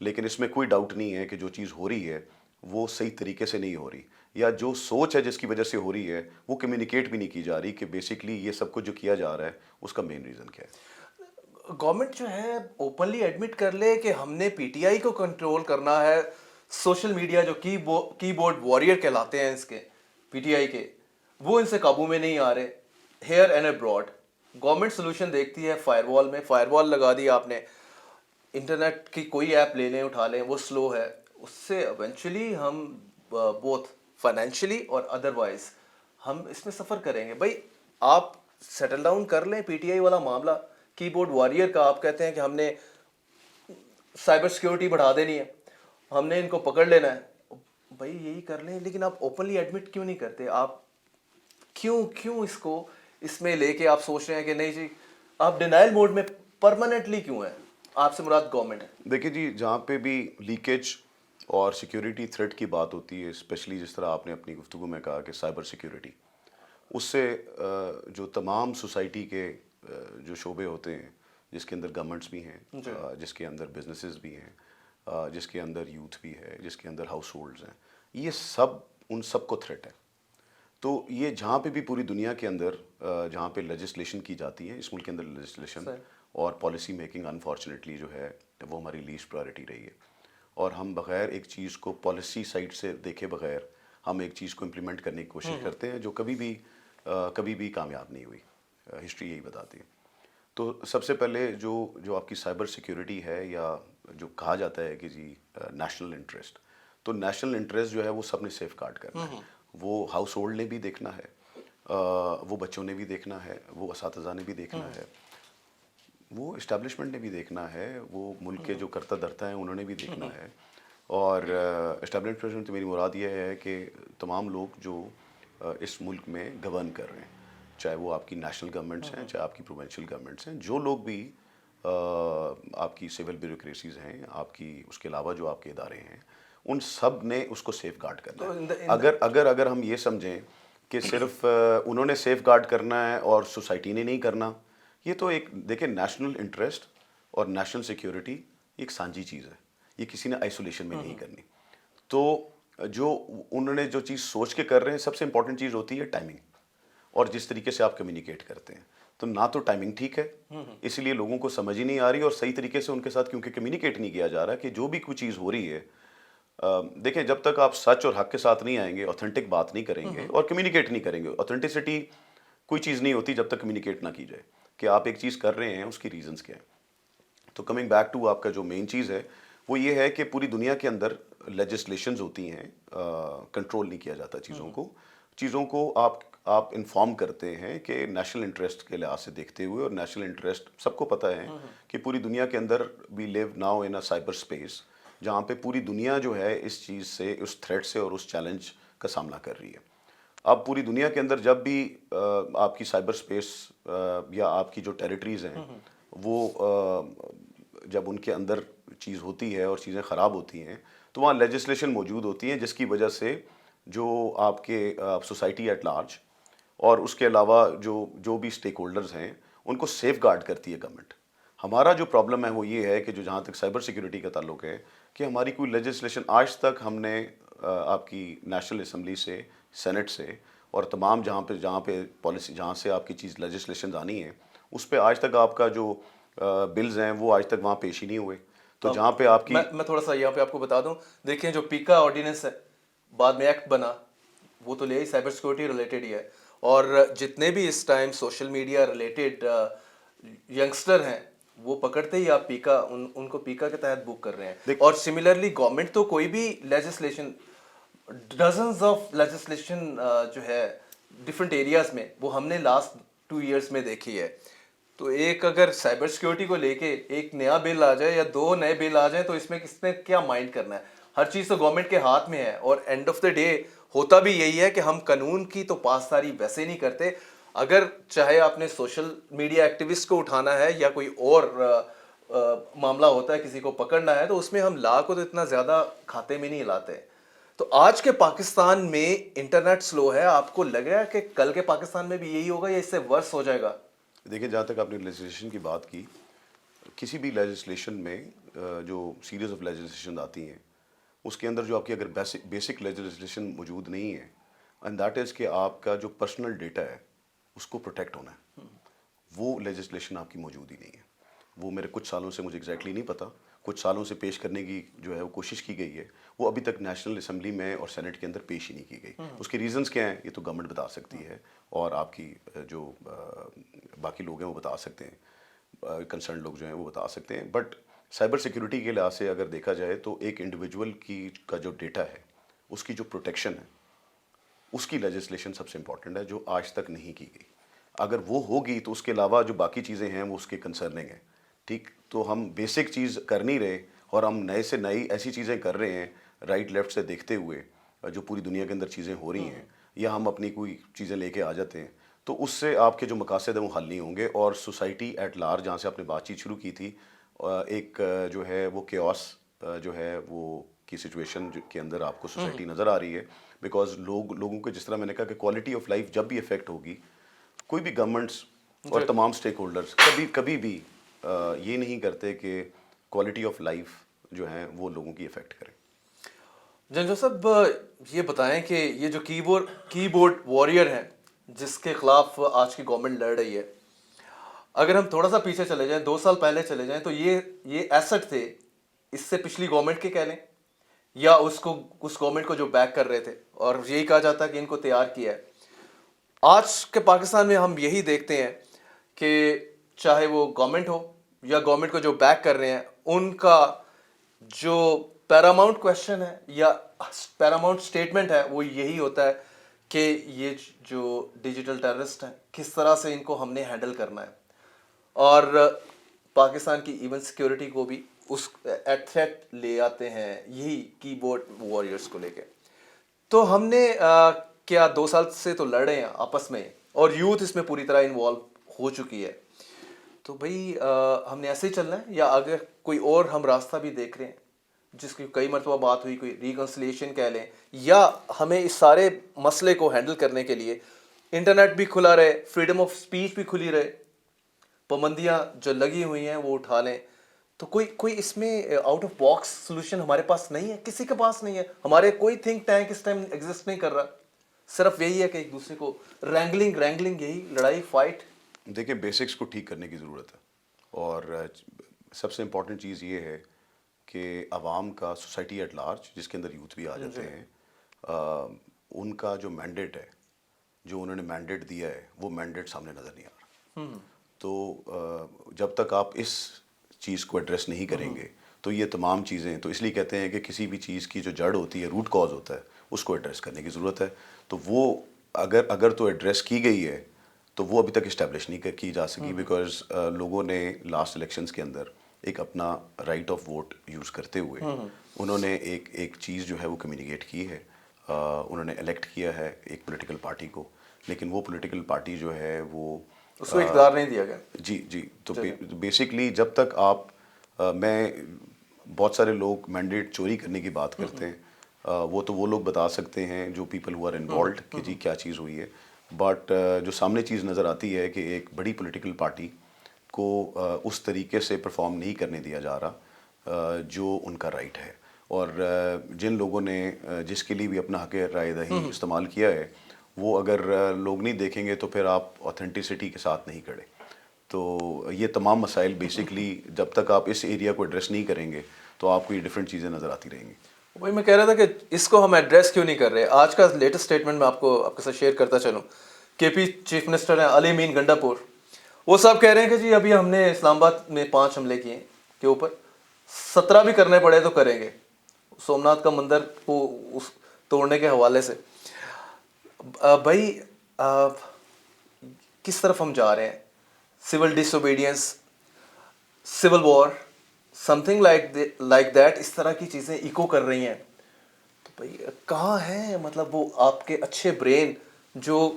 لیکن اس میں کوئی ڈاؤٹ نہیں ہے کہ جو چیز ہو رہی ہے وہ صحیح طریقے سے نہیں ہو رہی, یا جو سوچ ہے جس کی وجہ سے ہو رہی ہے وہ کمیونیکیٹ بھی نہیں کی جا رہی کہ بیسکلی یہ سب کچھ جو کیا جا رہا ہے اس کا مین ریزن کیا ہے. گورنمنٹ جو ہے اوپنلی ایڈمٹ کر لے کہ ہم نے پی ٹی آئی کو کنٹرول کرنا ہے, سوشل میڈیا جو کی بورڈ واریر کہلاتے ہیں اس کے پی ٹی آئی کے, وہ ان سے قابو میں نہیں آ رہے. Here and abroad government solution دیکھتی ہے فائر وال میں, فائر وال لگا دی آپ نے, انٹرنیٹ کی کوئی ایپ لے لیں اٹھا لیں وہ سلو ہے, اس سے ایونچولی ہم بوتھ فائنینشلی اور ادروائز ہم اس میں سفر کریں گے. بھائی آپ سیٹل ڈاؤن کر لیں پی ٹی آئی والا معاملہ, کی بورڈ واریر کا آپ کہتے ہیں کہ ہم نے سائبر سیکیورٹی بڑھا دینی ہے, ہم نے ان کو پکڑ لینا ہے, بھائی یہی کر لیں, لیکن آپ اوپنلی ایڈمٹ کیوں نہیں کرتے؟ آپ کیوں اس کو اس میں لے کے آپ سوچ رہے ہیں کہ نہیں جی آپ ڈینائل موڈ میں پرماننٹلی کیوں ہیں؟ آپ سے مراد گورنمنٹ ہے. دیکھیے جی, جہاں پہ بھی لیکیج اور سیکیورٹی تھریٹ کی بات ہوتی ہے, اسپیشلی جس طرح آپ نے اپنی گفتگو میں کہا کہ سائبر سیکیورٹی, اس سے جو تمام سوسائٹی کے جو شعبے ہوتے ہیں جس کے اندر گورنمنٹس بھی ہیں, جس کے اندر بزنسز بھی ہیں, جس کے اندر یوتھ بھی ہے, جس کے اندر ہاؤس ہولڈز ہیں, یہ سب ان سب کو تھریٹ ہے. تو یہ جہاں پہ بھی پوری دنیا کے اندر جہاں پہ لیجسلیشن کی جاتی ہے, اس ملک کے اندر لیجسلیشن اور پالیسی میکنگ انفارچونیٹلی جو ہے وہ ہماری لیسٹ پرائرٹی رہی ہے, اور ہم بغیر ایک چیز کو پالیسی سائڈ سے دیکھے بغیر ہم ایک چیز کو امپلیمنٹ کرنے کی کوشش کرتے ہیں جو کبھی بھی کامیاب نہیں ہوئی. ہسٹری یہی بتاتی ہے. تو سب سے پہلے جو آپ کی سائبر سیکیورٹی ہے, یا جو کہا جاتا ہے کہ جی نیشنل انٹرسٹ, تو نیشنل انٹرسٹ جو ہے وہ سب نے سیف گارڈ کرنا ہے. وہ ہاؤس ہولڈ نے بھی دیکھنا ہے, وہ بچوں نے بھی دیکھنا ہے, وہ اساتذہ نے بھی دیکھنا ہے, وہ اسٹیبلشمنٹ نے بھی دیکھنا ہے, وہ ملک کے جو کرتا دھرتا ہیں انہوں نے بھی دیکھنا ہے. اور اسٹیبلشمنٹ سے میری مراد یہ ہے کہ تمام لوگ جو اس ملک میں گورن کر رہے ہیں, چاہے وہ آپ کی نیشنل گورنمنٹس ہیں, چاہے آپ کی پروونشل گورنمنٹس ہیں, جو لوگ بھی آپ کی سول بیوروکریسیز ہیں, آپ کی اس کے علاوہ جو آپ کے ادارے ہیں, ان سب نے اس کو سیف گارڈ کرنا ہے. اگر ہم یہ سمجھیں کہ صرف انہوں نے سیف گارڈ کرنا ہے اور سوسائٹی نے نہیں کرنا, یہ تو ایک دیکھیں نیشنل انٹرسٹ اور نیشنل سیکیورٹی ایک سانجھی چیز ہے, یہ کسی نے آئسولیشن میں نہیں کرنی. تو جو انہوں نے جو چیز سوچ کے کر رہے ہیں, سب سے امپورٹنٹ چیز ہوتی ہے ٹائمنگ, اور جس طریقے سے آپ کمیونیکیٹ کرتے ہیں. تو نہ تو ٹائمنگ ٹھیک ہے, اس لیے لوگوں کو سمجھ ہی نہیں آ رہی, اور صحیح طریقے سے ان کے ساتھ کیونکہ کمیونیکیٹ نہیں کیا جا رہا کہ جو بھی کوئی چیز ہو رہی ہے, دیکھیں جب تک آپ سچ اور حق کے ساتھ نہیں آئیں گے, اوتھینٹک بات نہیں کریں گے اور کمیونیکیٹ نہیں کریں گے. اوتھینٹسٹی کوئی چیز نہیں ہوتی جب تک کمیونیکیٹ نہ کی جائے کہ آپ ایک چیز کر رہے ہیں اس کی ریزنز کیا ہیں. تو کمنگ بیک ٹو آپ کا جو مین چیز ہے وہ یہ ہے کہ پوری دنیا کے اندر لیجسلیشنز ہوتی ہیں, کنٹرول نہیں کیا جاتا چیزوں کو آپ انفارم کرتے ہیں کہ نیشنل انٹرسٹ کے لحاظ سے دیکھتے ہوئے, اور نیشنل انٹرسٹ سب کو پتہ ہے کہ پوری دنیا کے اندر we live now in a cyber space جہاں پہ پوری دنیا جو ہے اس چیز سے, اس تھریٹ سے اور اس چیلنج کا سامنا کر رہی ہے. اب پوری دنیا کے اندر جب بھی آپ کی سائبر اسپیس یا آپ کی جو ٹیریٹریز ہیں وہ جب ان کے اندر چیز ہوتی ہے اور چیزیں خراب ہوتی ہیں, تو وہاں لیجسلیشن موجود ہوتی ہیں جس کی وجہ سے جو آپ کے سوسائٹی ایٹ لارج اور اس کے علاوہ جو بھی اسٹیک ہولڈرز ہیں ان کو سیف گارڈ کرتی ہے گورنمنٹ. ہمارا جو پرابلم ہے وہ یہ ہے کہ جو جہاں تک سائبر سیکیورٹی کا تعلق ہے کہ ہماری کوئی لیجسلیشن آج تک ہم نے آپ کی نیشنل اسمبلی سے, سینٹ سے, اور تمام جہاں پہ پالیسی جہاں سے آپ کی چیز لیجسلیشن آنی ہے اس پہ آج تک آپ کا جو بلز ہیں وہ آج تک وہاں پیش ہی نہیں ہوئے. تو جہاں پہ آپ کی میں تھوڑا سا یہاں پہ آپ کو بتا دوں, دیکھیں جو پیکا آرڈیننس ہے بعد میں ایکٹ بنا, وہ تو لے سائبر سیکورٹی ریلیٹڈ ہی ہے, اور جتنے بھی اس time social media related youngster ہیں وہ پکڑتے ہی آپ پیکا ان کو پیکا کے تحت بک کر رہے ہیں. اور سملرلی گورنمنٹ تو کوئی بھی لیجسلیشن, ڈزنز آف لیجسلیشن جو ہے ڈفرینٹ ایریاز میں, وہ ہم نے لاسٹ 2 ایئرس میں دیکھی ہے. تو ایک اگر سائبر سیکیورٹی کو لے کے ایک نیا بل آ جائے یا 2 نئے بل آ جائیں تو اس میں کس نے کیا مائنڈ کرنا ہے؟ ہر چیز تو گورنمنٹ کے ہاتھ میں ہے, اور اینڈ آف دا ڈے ہوتا بھی یہی ہے کہ ہم قانون کی تو پاسداری ویسے نہیں کرتے. اگر چاہے آپ نے سوشل میڈیا ایکٹیوسٹ کو اٹھانا ہے یا کوئی اور معاملہ ہوتا ہے کسی کو پکڑنا ہے, تو اس میں ہم لا کو تو اتنا زیادہ کھاتے میں نہیں لاتے. تو آج کے پاکستان میں انٹرنیٹ سلو ہے, آپ کو لگ رہا ہے کہ کل کے پاکستان میں بھی یہی ہوگا یا اس سے ورس ہو جائے گا؟ دیکھیں جہاں تک آپ نے لیجسلیشن کی بات کی, کسی بھی لیجسلیشن میں جو سیریز آف لیجسلیشن آتی ہیں اس کے اندر جو آپ کی اگر بیسک لیجسلیشن موجود نہیں ہے اینڈ دیٹ از کہ آپ کا جو پرسنل ڈیٹا ہے اس کو پروٹیکٹ ہونا ہے، وہ لیجسلیشن آپ کی موجود ہی نہیں ہے. وہ میرے کچھ سالوں سے مجھے ایگزیکٹلی نہیں پتہ، کچھ سالوں سے پیش کرنے کی جو ہے وہ کوشش کی گئی ہے، وہ ابھی تک نیشنل اسمبلی میں اور سینٹ کے اندر پیش ہی نہیں کی گئی. اس کے ریزنز کیا ہیں یہ تو گورنمنٹ بتا سکتی ہے اور آپ کی جو باقی لوگ ہیں وہ بتا سکتے ہیں، کنسرن لوگ جو ہیں وہ بتا سکتے ہیں. بٹ سائبر سیکیورٹی کے لحاظ سے اگر دیکھا جائے تو ایک انڈیویجول کا جو ڈیٹا ہے اس کی جو پروٹیکشن ہے اس کی لیجسلیشن سب سے امپورٹنٹ ہے، جو آج تک نہیں کی گئی. اگر وہ ہوگی تو اس کے علاوہ جو باقی چیزیں ہیں وہ اس کے کنسرننگ ہیں. ٹھیک، تو ہم بیسک چیز کر نہیں رہے اور ہم نئے سے نئی ایسی چیزیں کر رہے ہیں رائٹ لیفٹ سے دیکھتے ہوئے جو پوری دنیا کے اندر چیزیں ہو رہی ہیں، یا ہم اپنی کوئی چیزیں لے کے آ جاتے ہیں تو اس سے آپ کے جو مقاصد ہیں وہ حل نہیں ہوں گے. اور سوسائٹی ایٹ لارج، جہاں سے آپ نے بات چیت شروع کی تھی، ایک جو ہے وہ کیوس جو ہے وہ کی سچویشن کے اندر آپ کو سوسائٹی نظر آ رہی ہے. بیکاز لوگوں کے جس طرح میں نے کہا کہ کوالٹی آف لائف جب بھی افیکٹ ہوگی، کوئی بھی گورنمنٹس اور تمام اسٹیک ہولڈرز کبھی بھی یہ نہیں کرتے کہ کوالٹی آف لائف جو ہے وہ لوگوں کی افیکٹ کرے. جنجو صاحب یہ بتائیں کہ یہ جو کی بورڈ واریر ہیں جس کے خلاف آج کی گورنمنٹ لڑ رہی ہے، اگر ہم تھوڑا سا پیچھے چلے جائیں، 2 سال پہلے چلے جائیں، تو یہ ایسٹ تھے اس سے پچھلی گورنمنٹ کے کہہ لیں یا اس گورنمنٹ کو جو بیک کر رہے تھے، اور یہی کہا جاتا ہے کہ ان کو تیار کیا ہے. آج کے پاکستان میں ہم یہی دیکھتے ہیں کہ چاہے وہ گورنمنٹ ہو یا گورنمنٹ کو جو بیک کر رہے ہیں، ان کا جو پیراماؤنٹ کویشچن ہے یا پیراماؤنٹ سٹیٹمنٹ ہے وہ یہی ہوتا ہے کہ یہ جو ڈیجیٹل ٹیررسٹ ہیں کس طرح سے ان کو ہم نے ہینڈل کرنا ہے. اور پاکستان کی ایون سیکیورٹی کو بھی اس ایٹ تھریٹ لے آتے ہیں یہی کی بورڈ واریئرس کو لے کے. تو ہم نے کیا 2 سال سے تو لڑ رہے ہیں آپس میں، اور یوتھ اس میں پوری طرح انوالو ہو چکی ہے. تو بھائی ہم نے ایسے ہی چلنا ہے یا اگر کوئی اور ہم راستہ بھی دیکھ رہے ہیں، جس کی کئی مرتبہ بات ہوئی، کوئی ریکنسلیشن کہہ لیں، یا ہمیں اس سارے مسئلے کو ہینڈل کرنے کے لیے انٹرنیٹ بھی کھلا رہے، فریڈم آف اسپیچ بھی کھلی رہے، پابندیاں جو لگی ہوئی ہیں وہ اٹھا لیں. تو کوئی اس میں آؤٹ آف باکس سولوشن ہمارے پاس نہیں ہے، کسی کے پاس نہیں ہے. ہمارے کوئی تھنک ٹینک اس ٹائم ایگزسٹ نہیں کر رہا، صرف یہی ہے کہ ایک دوسرے کو رینگلنگ یہی لڑائی فائٹ. دیکھیں، بیسکس کو ٹھیک کرنے کی ضرورت ہے، اور سب سے امپورٹنٹ چیز یہ ہے کہ عوام کا، سوسائٹی ایٹ لارج جس کے اندر یوتھ بھی آ جاتے ہیں، ان کا جو مینڈیٹ ہے، جو انہوں نے مینڈیٹ دیا ہے، وہ مینڈیٹ سامنے نظر نہیں آ رہا. تو جب تک آپ اس چیز کو ایڈریس نہیں کریں گے تو یہ تمام چیزیں، تو اس لیے کہتے ہیں کہ کسی بھی چیز کی جو جڑ ہوتی ہے، روٹ کاز ہوتا ہے، اس کو ایڈریس کرنے کی ضرورت ہے. تو وہ اگر تو ایڈریس کی گئی ہے تو وہ ابھی تک اسٹیبلش نہیں کی جا سکی، بیکاز لوگوں نے لاسٹ الیکشنز کے اندر ایک اپنا رائٹ آف ووٹ یوز کرتے ہوئے انہوں نے ایک چیز جو ہے وہ کمیونیکیٹ کی ہے. انہوں نے الیکٹ کیا ہے ایک پولیٹیکل پارٹی کو، لیکن وہ پولیٹیکل پارٹی جو ہے وہ اس کو اقتدار نہیں دیا گیا. جی تو بیسکلی جب تک آپ میں بہت سارے لوگ مینڈیٹ چوری کرنے کی بات کرتے ہیں، وہ لوگ بتا سکتے ہیں جو پیپل ہو آر انوالوڈ کہ جی کیا چیز ہوئی ہے. بٹ جو سامنے چیز نظر آتی ہے کہ ایک بڑی پولیٹیکل پارٹی کو اس طریقے سے پرفارم نہیں کرنے دیا جا رہا جو ان کا رائٹ ہے. اور جن لوگوں نے جس کے لیے بھی اپنا حق رائے دہی استعمال کیا ہے، وہ اگر لوگ نہیں دیکھیں گے تو پھر آپ اوتھینٹسٹی کے ساتھ نہیں کھڑے. تو یہ تمام مسائل بیسکلی جب تک آپ اس ایریا کو ایڈریس نہیں کریں گے تو آپ کو یہ ڈفرینٹ چیزیں نظر آتی رہیں گی. وہی میں کہہ رہا تھا کہ اس کو ہم ایڈریس کیوں نہیں کر رہے. آج کا لیٹسٹ اسٹیٹمنٹ میں آپ کے ساتھ شیئر کرتا چلوں. کے پی چیف منسٹر ہیں علی امین گنڈا پور، وہ صاحب کہہ رہے ہیں کہ جی ابھی ہم نے اسلام آباد میں 5 حملے کیے کے اوپر، 17 بھی کرنے پڑے تو کریں گے، سومناتھ کا مندر کو توڑنے کے حوالے سے. بھائی کس طرف ہم جا رہے ہیں؟ Civil disobedience, civil war, something like that, اس طرح کی چیزیں ایکو کر رہی ہیں. تو بھائی کہاں ہیں مطلب وہ آپ کے اچھے برین جو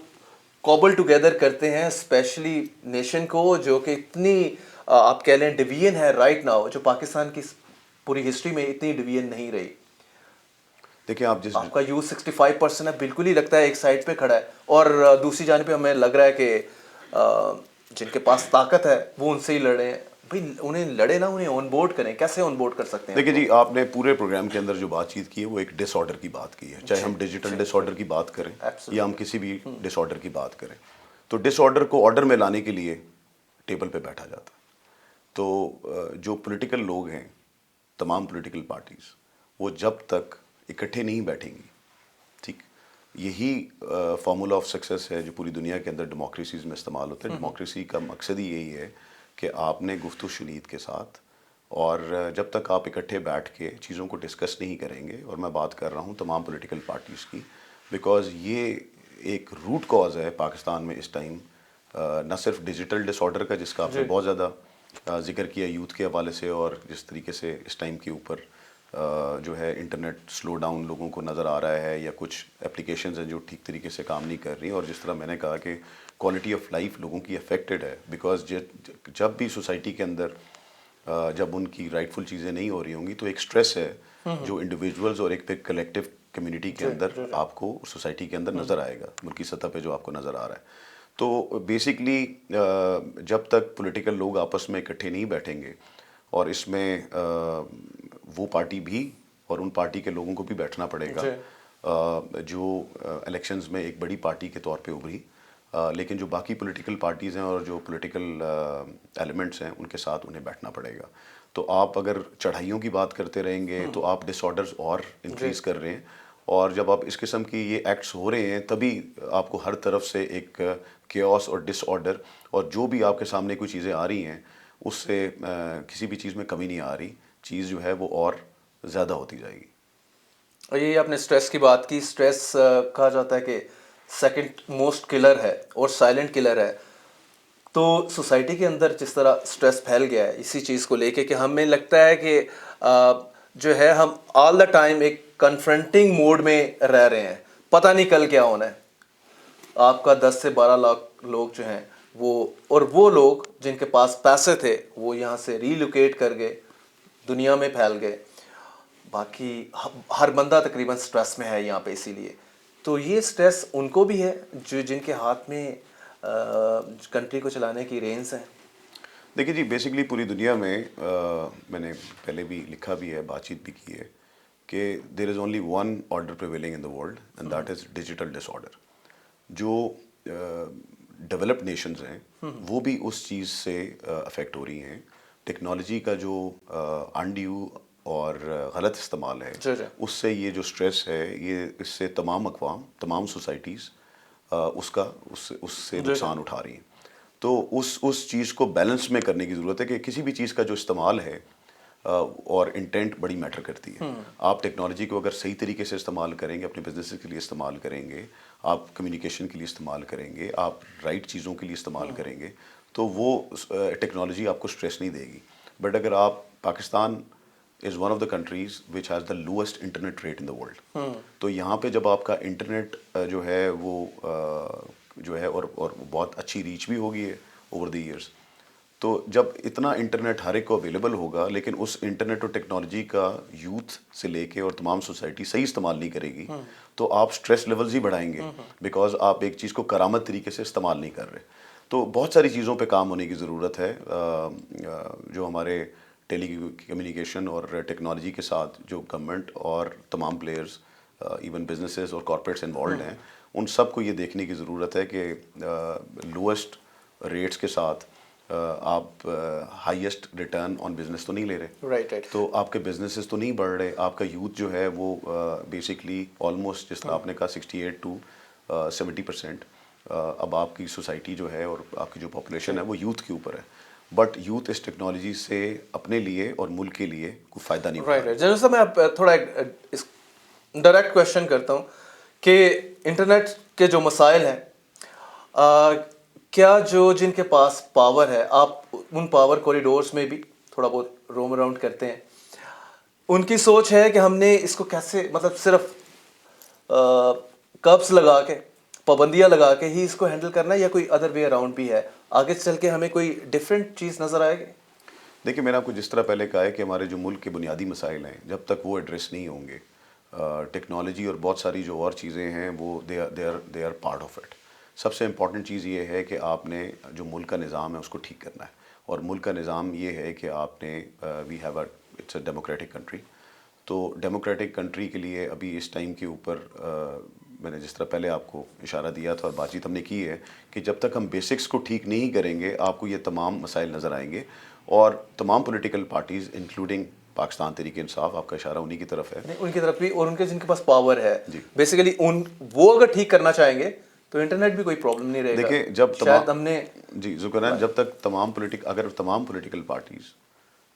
کوبل ٹوگیدر کرتے ہیں اسپیشلی نیشن کو، جو کہ اتنی آپ کہہ لیں ڈویژن ہے رائٹ ناؤ، جو پاکستان کی پوری ہسٹری میں اتنی ڈویژن نہیں رہی. دیکھیں آپ کا یوز 65% ہے، بالکل ہی لگتا ہے ایک سائڈ پہ کھڑا ہے، اور دوسری جانب پہ ہمیں لگ رہا ہے کہ جن کے پاس طاقت ہے وہ ان سے ہی لڑ رہے ہیں. بھائی انہیں لڑے نا، انہیں آن بورڈ کریں، کیسے آن بورڈ کر سکتے ہیں؟ دیکھیں جی، آپ نے پورے پروگرام کے اندر جو بات چیت کی ہے وہ ایک ڈس آرڈر کی بات کی ہے، چاہے ہم ڈیجیٹل ڈس آرڈر کی بات کریں یا ہم کسی بھی ڈس آرڈر کی بات کریں. تو ڈس آرڈر کو آرڈر میں لانے کے لیے ٹیبل پہ بیٹھا جاتا ہے. تو جو پولیٹیکل لوگ ہیں، تمام پولیٹیکل پارٹیز، وہ جب تک اکٹھے نہیں بیٹھیں گی، ٹھیک، یہی فارمولا آف سکسیس ہے جو پوری دنیا کے اندر ڈیموکریسیز میں استعمال ہوتا ہے. ڈیموکریسی کا مقصد ہی یہی ہے کہ آپ نے گفت و شنید کے ساتھ، اور جب تک آپ اکٹھے بیٹھ کے چیزوں کو ڈسکس نہیں کریں گے، اور میں بات کر رہا ہوں تمام پولیٹیکل پارٹیز کی، بیکاز یہ ایک روٹ کاز ہے پاکستان میں اس ٹائم، نہ صرف ڈیجیٹل ڈس آرڈر کا جس کا آپ نے بہت زیادہ ذکر کیا یوتھ کے حوالے سے، اور جس طریقے سے اس ٹائم کے اوپر جو ہے انٹرنیٹ سلو ڈاؤن لوگوں کو نظر آ رہا ہے، یا کچھ اپلیکیشنز ہیں جو ٹھیک طریقے سے کام نہیں کر رہی، اور جس طرح میں نے کہا کہ کوالٹی آف لائف لوگوں کی افیکٹڈ ہے، بیکاز جب بھی سوسائٹی کے اندر جب ان کی رائٹ فل چیزیں نہیں ہو رہی ہوں گی تو ایک سٹریس ہے جو انڈیویجولز اور ایک پہ کلیکٹیو کمیونٹی کے اندر آپ کو سوسائٹی کے اندر نظر آئے گا، ملکی سطح پہ جو آپ کو نظر آ رہا ہے. تو بیسکلی جب تک پولیٹیکل لوگ آپس میں اکٹھے نہیں بیٹھیں گے، اور اس میں وہ پارٹی بھی اور ان پارٹی کے لوگوں کو بھی بیٹھنا پڑے گا جو الیکشنز میں ایک بڑی پارٹی کے طور پہ ابھری، لیکن جو باقی پولیٹیکل پارٹیز ہیں اور جو پولیٹیکل ایلیمنٹس ہیں ان کے ساتھ انہیں بیٹھنا پڑے گا. تو آپ اگر چڑھائیوں کی بات کرتے رہیں گے تو آپ ڈس آرڈرز اور انکریز کر رہے ہیں، اور جب آپ اس قسم کی یہ ایکٹس ہو رہے ہیں تبھی آپ کو ہر طرف سے ایک کیوس اور ڈس آرڈر، اور جو بھی آپ کے سامنے کوئی چیزیں آ رہی ہیں اس سے کسی بھی چیز میں کمی نہیں آ رہی، چیز جو ہے وہ اور زیادہ ہوتی جائے گی. اور یہ آپ نے سٹریس کی بات کی، سٹریس کہا جاتا ہے کہ سیکنڈ موسٹ کلر ہے اور سائلنٹ کلر ہے. تو سوسائٹی کے اندر جس طرح سٹریس پھیل گیا ہے اسی چیز کو لے کے کہ ہمیں لگتا ہے کہ جو ہے ہم آل دا ٹائم ایک کنفرنٹنگ موڈ میں رہ رہے ہیں، پتہ نہیں کل کیا ہونا ہے. آپ کا 10 سے 12 لاکھ لوگ جو ہیں وہ لوگ جن کے پاس پیسے تھے وہ یہاں سے ری لوکیٹ کر گئے، دنیا میں پھیل گئے، باقی ہر بندہ تقریباً سٹریس میں ہے یہاں پہ. اسی لیے تو یہ سٹریس ان کو بھی ہے جو جن کے ہاتھ میں کنٹری کو چلانے کی رینس ہیں. دیکھیے جی، بیسکلی پوری دنیا میں میں نے پہلے بھی لکھا بھی ہے، بات چیت بھی کی ہے کہ there is only one order prevailing in the world and that is digital disorder. جو ڈیولپڈ نیشنز ہیں وہ بھی اس چیز سے افیکٹ ہو رہی ہیں. ٹیکنالوجی کا جو انڈیو اور غلط استعمال ہے اس سے یہ جو سٹریس ہے، یہ اس سے تمام اقوام، تمام سوسائٹیز اس سے نقصان اٹھا رہی ہیں. تو اس چیز کو بیلنس میں کرنے کی ضرورت ہے کہ کسی بھی چیز کا جو استعمال ہے اور انٹینٹ بڑی میٹر کرتی ہے. آپ ٹیکنالوجی کو اگر صحیح طریقے سے استعمال کریں گے، اپنے بزنس کے لیے استعمال کریں گے، آپ کمیونیکیشن کے لیے استعمال کریں گے، آپ رائٹ چیزوں کے لیے استعمال کریں گے، تو وہ ٹیکنالوجی آپ کو سٹریس نہیں دے گی. بٹ اگر آپ، Pakistan is one of the countries which has the lowest internet rate in the world. تو یہاں پہ جب آپ کا انٹرنیٹ جو ہے وہ جو ہے اور بہت اچھی ریچ بھی ہوگی ہے اوور دی ایئرس، تو جب اتنا انٹرنیٹ ہر ایک کو اویلیبل ہوگا لیکن اس انٹرنیٹ اور ٹیکنالوجی کا یوتھ سے لے کے اور تمام سوسائٹی صحیح استعمال نہیں کرے گی تو آپ سٹریس لیولز ہی بڑھائیں گے، بیکاز آپ ایک چیز کو کرامت طریقے سے استعمال نہیں کر رہے. تو بہت ساری چیزوں پہ کام ہونے کی ضرورت ہے. جو ہمارے ٹیلی کمیونیکیشن اور ٹیکنالوجی کے ساتھ جو گورنمنٹ اور تمام پلیئرز، ایون بزنسز اور کارپوریٹس انوالوڈ ہیں، ان سب کو یہ دیکھنے کی ضرورت ہے کہ لوئسٹ ریٹس کے ساتھ آپ ہائیسٹ ریٹرن آن بزنس تو نہیں لے رہے. رائٹ. تو آپ کے بزنسز تو نہیں بڑھ رہے، آپ کا یوتھ جو ہے وہ بیسکلی آلموسٹ جس طرح آپ نے کہا 68 to 70%. اب آپ کی سوسائٹی جو ہے اور آپ کی جو پاپولیشن ہے وہ یوتھ کے اوپر ہے. بٹ یوتھ اس ٹیکنالوجی سے اپنے لیے اور ملک کے لیے کوئی فائدہ نہیں اٹھا رہا. رائٹ. جنرل صاحب میں آپ تھوڑا ڈائریکٹ کویشچن کرتا ہوں کہ انٹرنیٹ کے جو مسائل ہیں، کیا جو جن کے پاس پاور ہے، آپ ان پاور کوریڈورس میں بھی تھوڑا بہت روم اراؤنڈ کرتے ہیں، ان کی سوچ ہے کہ ہم نے اس کو کیسے، مطلب صرف کبس لگا کے، پابندیاں لگا کے ہی اس کو ہینڈل کرنا ہے، یا کوئی ادر وے اراؤنڈ بھی ہے؟ آگے چل کے ہمیں کوئی ڈفرینٹ چیز نظر آئے گی؟ دیکھیے، میں نے آپ کو جس طرح پہلے کہا ہے کہ ہمارے جو ملک کے بنیادی مسائل ہیں جب تک وہ ایڈریس نہیں ہوں گے، ٹیکنالوجی اور بہت ساری جو اور چیزیں ہیں وہ they are part of it. سب سے امپورٹنٹ چیز یہ ہے کہ آپ نے جو ملک کا نظام ہے اس کو ٹھیک کرنا ہے، اور ملک کا نظام یہ ہے کہ آپ نے we have it's a democratic country. تو ڈیموکریٹک کنٹری کے لیے ابھی اس ٹائم کے اوپر میں نے جس طرح پہلے آپ کو اشارہ دیا تھا اور بات چیت ہم نے کی ہے کہ جب تک ہم بیسکس کو ٹھیک نہیں کریں گے آپ کو یہ تمام مسائل نظر آئیں گے. اور تمام political parties including Pakistan Tehreek Insaf, آپ کا اشارہ انہی کی طرف ہے, ان کی طرف بھی, اور ان کے جن کے پاس پاور ہے جی بیسیکلی وہ اگر ٹھیک کرنا چاہیں گے تو انٹرنیٹ بھی کوئی پرابلم نہیں رہے گا. دیکھیں جب شاید ہم نے جی ذکران جب تک اگر تمام پولیٹیکل پارٹیز